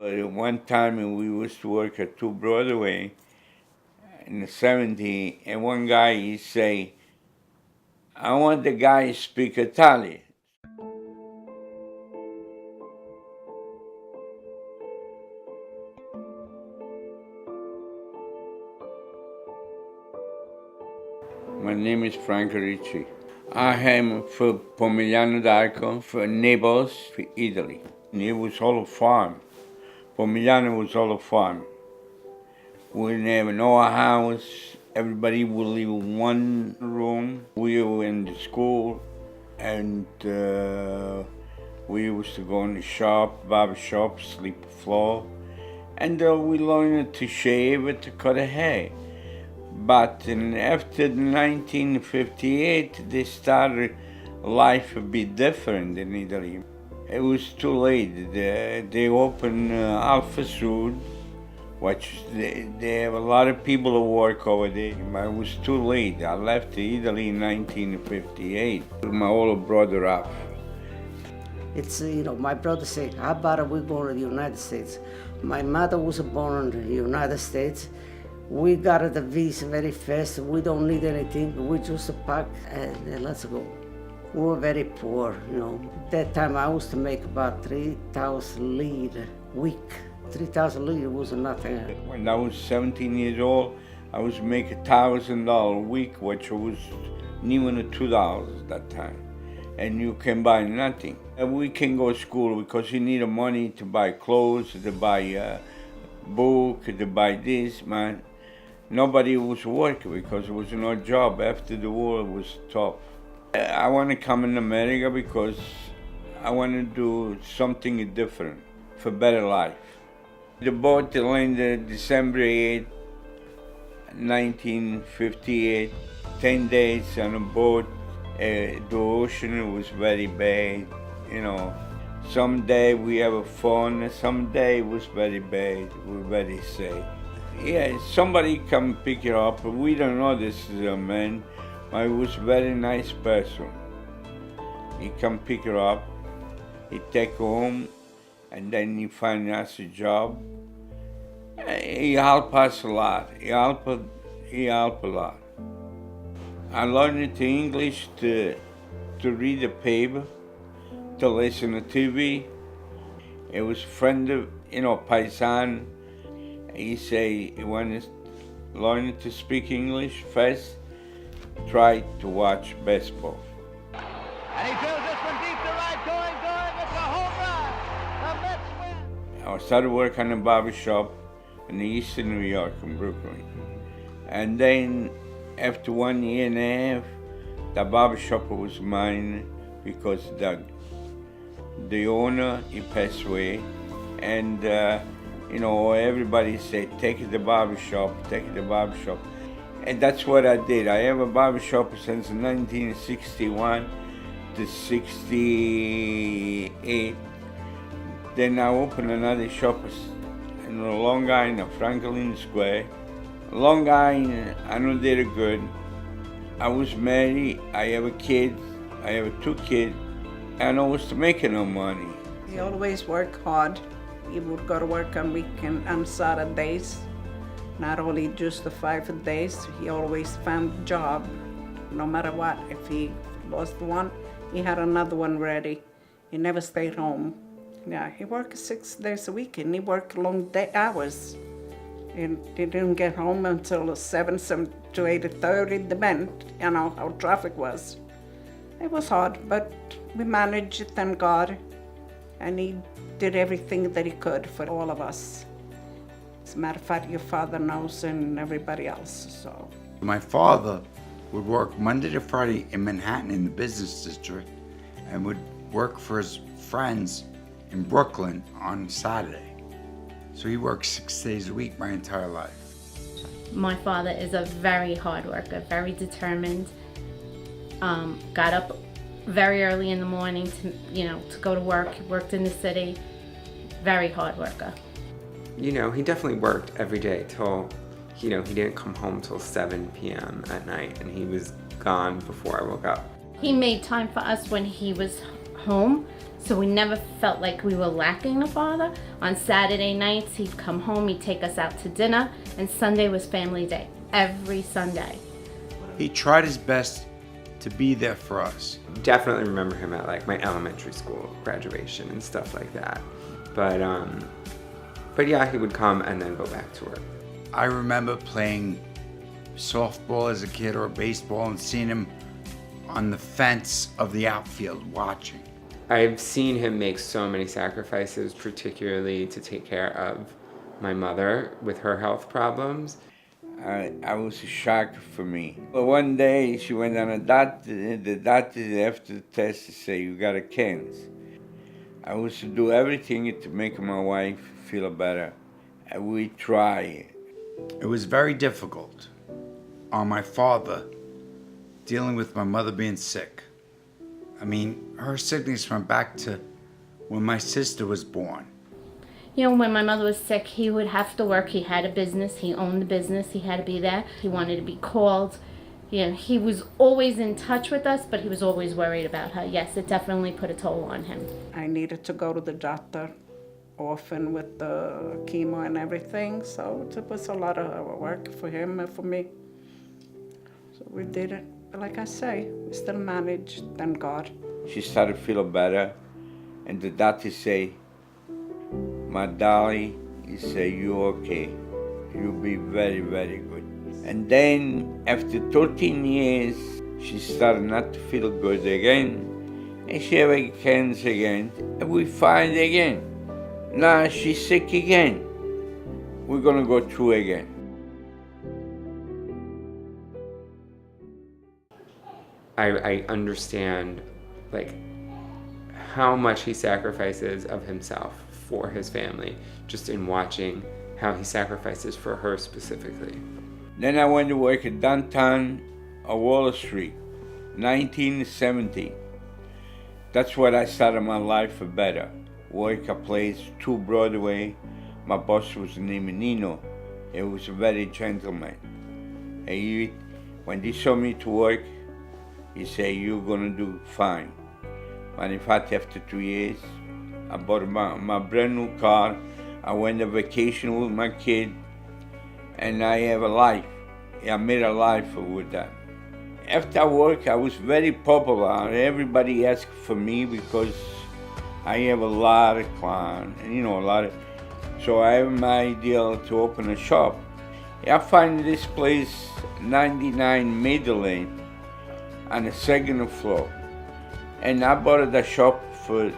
One time we used to work at 2 Broadway in the 70s, and one guy, he say, I want the guy to speak Italian. My name is Franco Ricci. I am from Pomigliano d'Arco, from Naples, for Italy. And it was all a farm. Pomigliano was all a farm. We didn't have no house. Everybody would live in one room. We were in the school, and we used to go in the shop, barber shop, sleep on the floor. And we learned to shave, to cut hair. But after 1958, they started life a bit different in Italy. It was too late. They opened Alpha Sud, which they have a lot of people who work over there. But it was too late. I left Italy in 1958. My older brother up. It's, my brother said, how about we go to the United States? My mother was born in the United States. We got the visa very fast. We don't need anything. We just pack and let's go. We were very poor, That time I used to make about 3,000 lire a week. 3,000 lire was nothing. When I was 17 years old, I was making $1,000 a week, which was even $2 that time. And you can buy nothing. And we can go to school because you need money to buy clothes, to buy book, to buy this, man. Nobody was working because there was no job. After the war, it was tough. I want to come in America because I want to do something different for better life. The boat landed December 8, 1958, 10 days on a boat. The ocean was very bad, Some day we have a fun, some day it was very bad, we were very sad. Yeah, somebody come pick it up. We don't know this is a man, but he was a very nice person. He come pick her up, he take her home, and then he find us a job. He help us a lot. He help a lot. I learned the English to read the paper, to listen to TV. It was a friend of, Paisan. He say, you want to learn to speak English first? Try to watch baseball. And he throws this one deep to right, going, it's a home run. The Mets win. I started working in a barber shop in eastern New York, in Brooklyn. And then after 1 year and a half, the barber shop was mine because the owner, he passed away. And everybody said, take it to the barber shop, take it to the barber shop. And that's what I did. I have a barber shop since 1961 to 68. Then I opened another shop in Long Island, Franklin Square. Long Island, I know they're good. I was married, I have a kid, I have 2 kids, and I was making no money. He always worked hard. He would go to work on weekends and Saturdays. Not only just the 5 days, he always found a job, no matter what. If he lost one, he had another one ready. He never stayed home. Yeah, he worked 6 days a week, and he worked long hours. And he didn't get home until 7 to 8:30, depend, how traffic was. It was hard, but we managed it, thank God. And he did everything that he could for all of us. As a matter of fact, your father knows and everybody else, so. My father would work Monday to Friday in Manhattan in the business district and would work for his friends in Brooklyn on Saturday. So he worked 6 days a week my entire life. My father is a very hard worker, very determined. Got up very early in the morning to go to work. He worked in the city. Very hard worker. He definitely worked every day till, he didn't come home till 7 p.m. at night, and he was gone before I woke up. He made time for us when he was home. So we never felt like we were lacking a father. On Saturday nights, he'd come home, he'd take us out to dinner, and Sunday was family day, every Sunday. He tried his best to be there for us. Definitely remember him at like my elementary school graduation and stuff like that. But yeah, he would come and then go back to work. I remember playing softball as a kid or baseball and seeing him on the fence of the outfield watching. I've seen him make so many sacrifices, particularly to take care of my mother with her health problems. I was a shock for me. But one day she went on a doctor, the doctor after the test to say, you got a cancer. I was to do everything to make my wife feel better. And we try. It was very difficult on my father dealing with my mother being sick. I mean, her sickness went back to when my sister was born. You know, when my mother was sick, he would have to work. He had a business. He owned the business. He had to be there. He wanted to be called. You know, he was always in touch with us, but he was always worried about her. Yes, it definitely put a toll on him. I needed to go to the doctor often with the chemo and everything, so it was a lot of work for him and for me. So we did it. But like I say, we still managed, thank God. She started to feel better, and the doctor say, my darling, he say, you okay. You'll be very, very good. And then after 13 years, she started not to feel good again. And she had cancer again. And we find again. Now she's sick again. We're gonna go through again. I understand like how much he sacrifices of himself for his family, just in watching how he sacrifices for her specifically. Then I went to work at downtown Wall Street, 1970. That's where I started my life for better. Work a place, 2 Broadway. My boss was named Nino. He was a very gentleman. And when he saw me to work, he said, you're gonna do fine. And in fact, after 2 years, I bought my brand new car. I went on vacation with my kid, and I have a life. I made a life with that. After work, I was very popular. Everybody asked for me because I have a lot of clients, and a lot of. So I have my idea to open a shop. I find this place, 99 Maiden Lane, on the 2nd floor, and I bought the shop for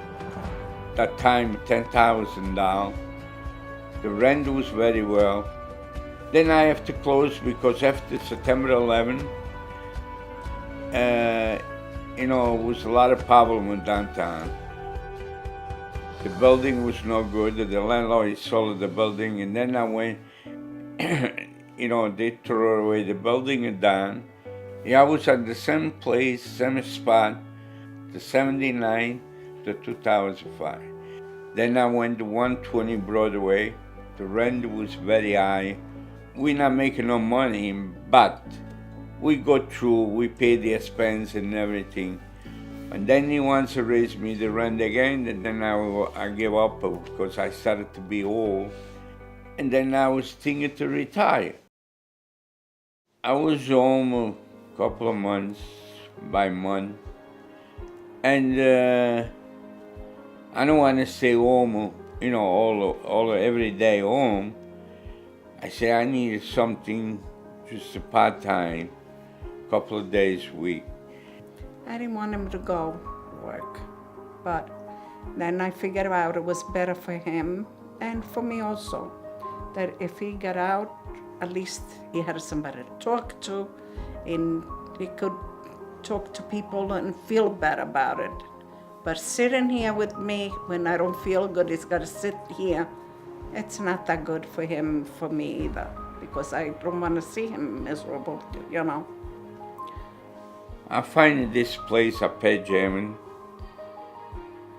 that time $10,000. The rent was very well. Then I have to close because after September 11, it was a lot of problem in downtown. The building was no good. The landlord sold the building, and then I went, they threw away the building and down. I was at the same place, same spot, the 79 to 2005. Then I went to 120 Broadway. The rent was very high. We're not making no money, but we go through, we pay the expense and everything. And then he wants to raise me the rent again, and then I gave up because I started to be old. And then I was thinking to retire. I was home a couple of months by month, and I don't want to stay home, every day home. I said I needed something, just a part-time, couple of days a week. I didn't want him to go work, but then I figured out it was better for him and for me also, that if he got out, at least he had somebody to talk to, and he could talk to people and feel better about it. But sitting here with me when I don't feel good, he's got to sit here. It's not that good for him, for me either, because I don't want to see him miserable, I find this place a pet German,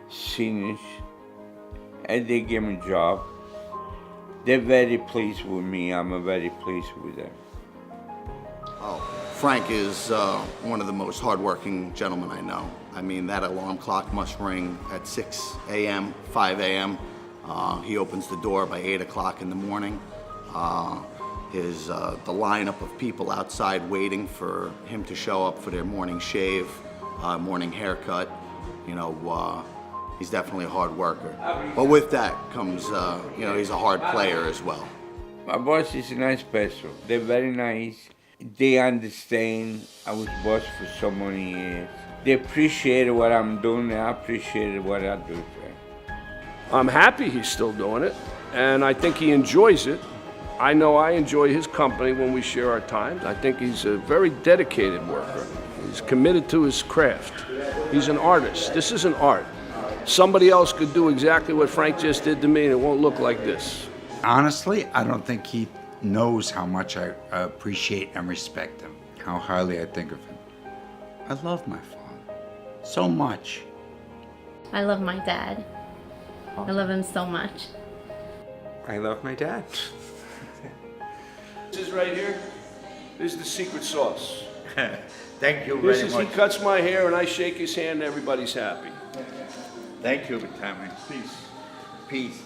seniors, and they give me a job. They're very pleased with me. I'm very pleased with them. Oh, Frank is one of the most hardworking gentlemen I know. I mean, that alarm clock must ring at 6 a.m., 5 a.m. He opens the door by 8 o'clock in the morning. The lineup of people outside waiting for him to show up for their morning shave, morning haircut. You know, he's definitely a hard worker. But with that comes, you know, he's a hard player as well. My boss is a nice person. They're very nice. They understand. I was boss for so many years. They appreciated what I'm doing, and I appreciated what I do. I'm happy he's still doing it, and I think he enjoys it. I know I enjoy his company when we share our times. I think he's a very dedicated worker. He's committed to his craft. He's an artist. This is an art. Somebody else could do exactly what Frank just did to me, and it won't look like this. Honestly, I don't think he knows how much I appreciate and respect him, how highly I think of him. I love my father so much. I love my dad. I love him so much. I love my dad. This is right here. This is the secret sauce. Thank you This very is, much. he cuts my hair and I shake his hand and everybody's happy. Thank you, Tommy. Peace. Peace.